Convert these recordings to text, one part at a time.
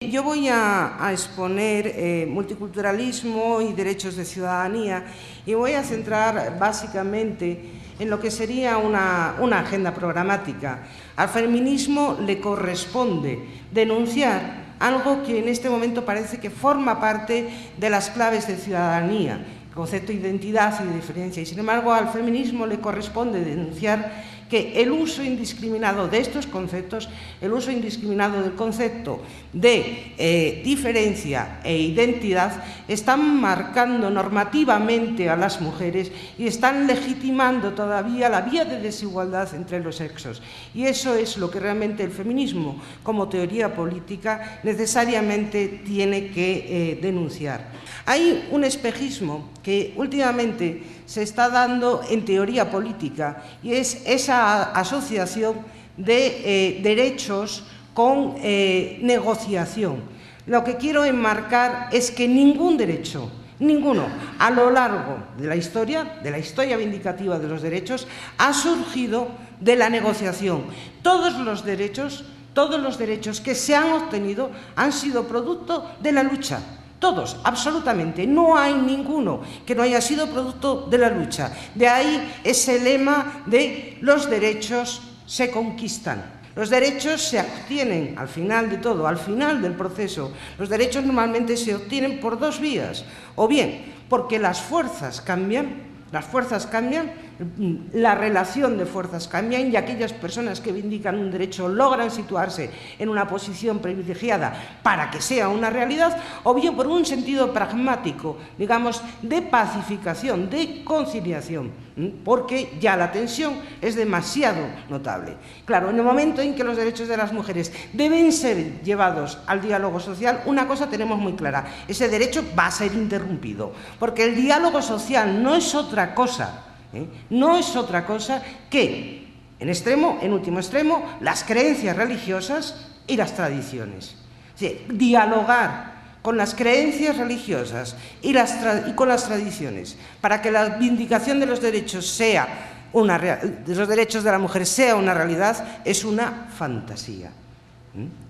Yo voy a exponer multiculturalismo y derechos de ciudadanía y voy a centrar básicamente en lo que sería una agenda programática. Al feminismo le corresponde denunciar algo que en este momento parece que forma parte de las claves de ciudadanía, el concepto de identidad y de diferencia. Y sin embargo, al feminismo le corresponde denunciar que el uso indiscriminado de estos conceptos, el uso indiscriminado del concepto de diferencia e identidad, están marcando normativamente a las mujeres y están legitimando todavía la vía de desigualdad entre los sexos. Y eso es lo que realmente el feminismo, como teoría política, necesariamente tiene que denunciar. Hay un espejismo que últimamente se está dando en teoría política y es esa asociación de derechos con negociación. Lo que quiero enmarcar es que ningún derecho, ninguno, a lo largo de la historia vindicativa de los derechos, ha surgido de la negociación. Todos los derechos que se han obtenido han sido producto de la lucha. Todos, absolutamente. No hay ninguno que no haya sido producto de la lucha. De ahí ese lema de los derechos se conquistan. Los derechos se obtienen al final de todo, al final del proceso. Los derechos normalmente se obtienen por dos vías. O bien porque las fuerzas cambian, la relación de fuerzas cambia y aquellas personas que vindican un derecho logran situarse en una posición privilegiada para que sea una realidad, o bien por un sentido pragmático, digamos, de pacificación, de conciliación, porque ya la tensión es demasiado notable. Claro, en el momento en que los derechos de las mujeres deben ser llevados al diálogo social, una cosa tenemos muy clara: ese derecho va a ser interrumpido, porque el diálogo social no es otra cosa, no es otra cosa que, en último extremo, las creencias religiosas y las tradiciones. Es decir, dialogar con las creencias religiosas y con las tradiciones para que la vindicación de los derechos de los derechos de la mujer sea una realidad es una fantasía.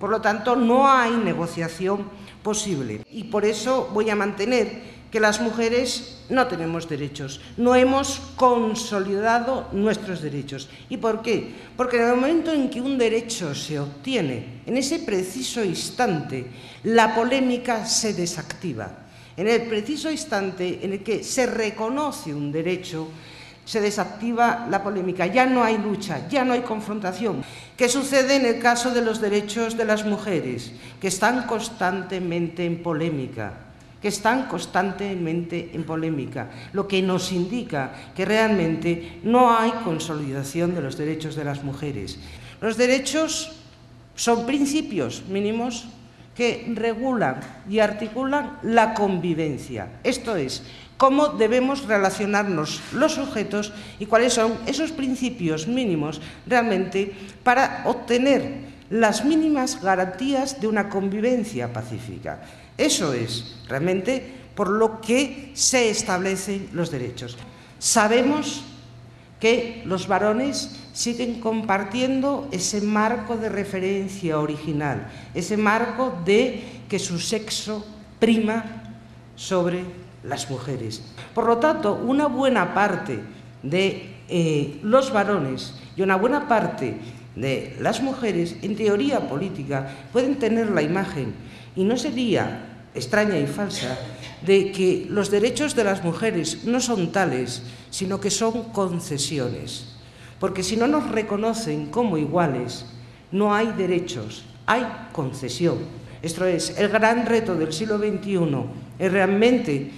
Por lo tanto, no hay negociación posible y por eso voy a mantener que las mujeres no tenemos derechos, no hemos consolidado nuestros derechos. ¿Y por qué? Porque en el momento en que un derecho se obtiene, en ese preciso instante, la polémica se desactiva. En el preciso instante en el que se reconoce un derecho, se desactiva la polémica, ya no hay lucha, ya no hay confrontación. ¿Qué sucede en el caso de los derechos de las mujeres? Que están constantemente en polémica. Lo que nos indica que realmente no hay consolidación de los derechos de las mujeres. Los derechos son principios mínimos que regulan y articulan la convivencia, esto es, cómo debemos relacionarnos los sujetos y cuáles son esos principios mínimos realmente para obtener las mínimas garantías de una convivencia pacífica. Eso es realmente por lo que se establecen los derechos. Sabemos que los varones siguen compartiendo ese marco de referencia original, ese marco de que su sexo prima sobre las mujeres. Por lo tanto, una buena parte de los varones y una buena parte de las mujeres, en teoría política, pueden tener la imagen, y no sería extraña y falsa, de que los derechos de las mujeres no son tales, sino que son concesiones. Porque si no nos reconocen como iguales, no hay derechos, hay concesión. Esto es, el gran reto del siglo XXI es realmente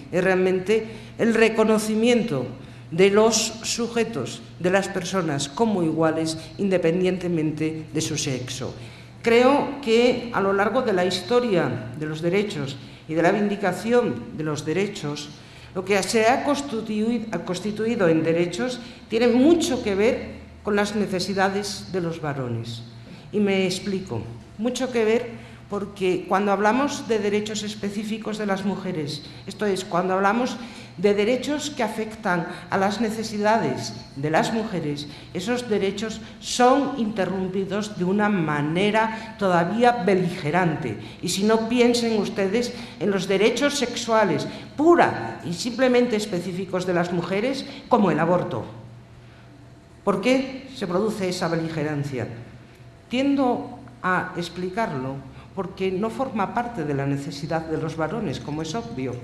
el reconocimiento de los sujetos, de las personas como iguales, independientemente de su sexo. Creo que a lo largo de la historia de los derechos y de la vindicación de los derechos, lo que se ha constituido en derechos tiene mucho que ver con las necesidades de los varones. Y me explico. Mucho que ver porque cuando hablamos de derechos específicos de las mujeres, esto es, cuando hablamos de derechos que afectan a las necesidades de las mujeres, esos derechos son interrumpidos de una manera todavía beligerante. Y si no, piensen ustedes en los derechos sexuales pura y simplemente específicos de las mujeres, como el aborto. ¿Por qué se produce esa beligerancia? Tiendo a explicarlo porque no forma parte de la necesidad de los varones, como es obvio.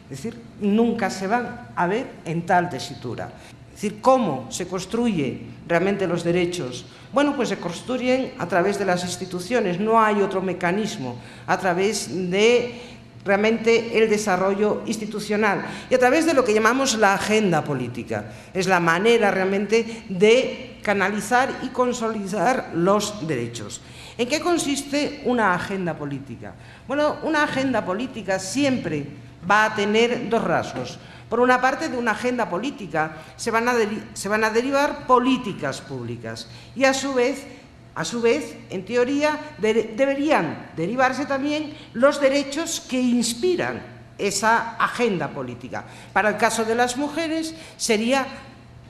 Es decir, nunca se van a ver en tal tesitura. Es decir, ¿cómo se construyen realmente los derechos? Bueno, pues se construyen a través de las instituciones, no hay otro mecanismo, a través de realmente el desarrollo institucional y a través de lo que llamamos la agenda política. Es la manera realmente de canalizar y consolidar los derechos. ¿En qué consiste una agenda política? Bueno, una agenda política siempre va a tener dos rasgos. Por una parte, de una agenda política se van a derivar políticas públicas y a su vez, en teoría, deberían derivarse también los derechos que inspiran esa agenda política. Para el caso de las mujeres sería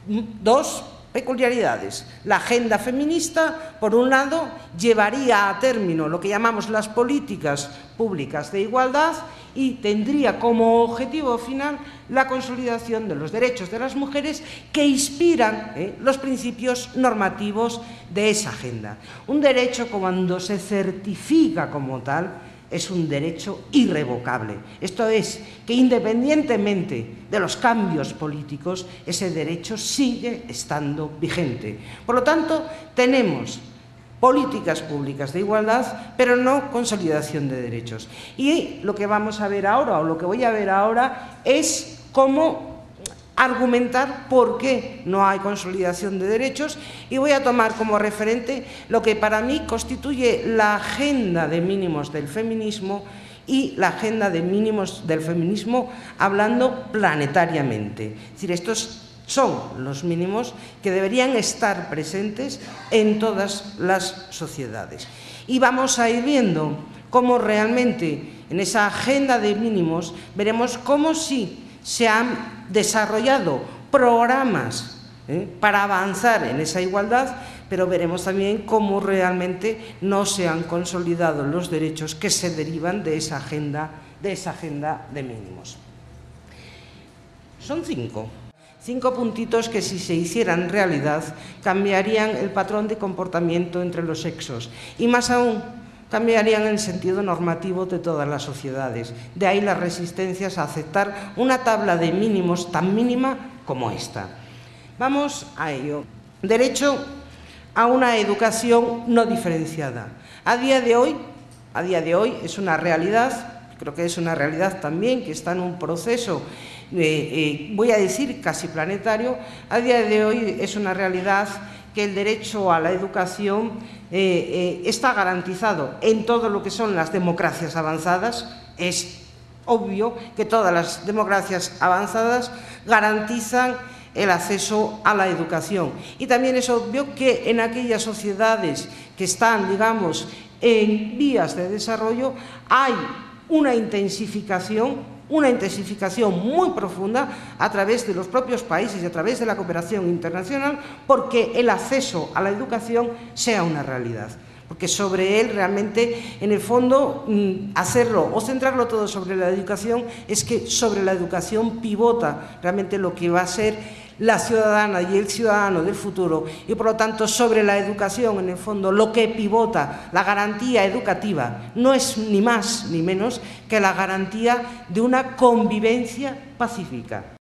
dos peculiaridades. La agenda feminista, por un lado, llevaría a término lo que llamamos las políticas públicas de igualdad y tendría como objetivo final la consolidación de los derechos de las mujeres que inspiran los principios normativos de esa agenda. Un derecho, cuando se certifica como tal, es un derecho irrevocable. Esto es, que independientemente de los cambios políticos, ese derecho sigue estando vigente. Por lo tanto, tenemos políticas públicas de igualdad, pero no consolidación de derechos. Y lo que vamos a ver ahora, o lo que voy a ver ahora, es cómo argumentar por qué no hay consolidación de derechos, y voy a tomar como referente lo que para mí constituye la agenda de mínimos del feminismo y la agenda de mínimos del feminismo hablando planetariamente. Es decir, estos son los mínimos que deberían estar presentes en todas las sociedades. Y vamos a ir viendo cómo realmente en esa agenda de mínimos veremos cómo sí se han desarrollado programas para avanzar en esa igualdad, pero veremos también cómo realmente no se han consolidado los derechos que se derivan de esa agenda de mínimos. Son cinco puntitos que, si se hicieran realidad, cambiarían el patrón de comportamiento entre los sexos y, más aún, cambiarían el sentido normativo de todas las sociedades. De ahí las resistencias a aceptar una tabla de mínimos tan mínima como esta. Vamos a ello. Derecho a una educación no diferenciada. A día de hoy es una realidad, creo que es una realidad también que está en un proceso, voy a decir casi planetario. A día de hoy es una realidad que el derecho a la educación está garantizado en todo lo que son las democracias avanzadas. Es obvio que todas las democracias avanzadas garantizan el acceso a la educación. Y también es obvio que en aquellas sociedades que están, digamos, en vías de desarrollo, hay una intensificación muy profunda a través de los propios países y a través de la cooperación internacional, porque el acceso a la educación sea una realidad. Porque sobre él realmente, en el fondo, hacerlo o centrarlo todo sobre la educación, es que sobre la educación pivota realmente lo que va a ser la ciudadana y el ciudadano del futuro, y por lo tanto sobre la educación, en el fondo, lo que pivota, la garantía educativa, no es ni más ni menos que la garantía de una convivencia pacífica.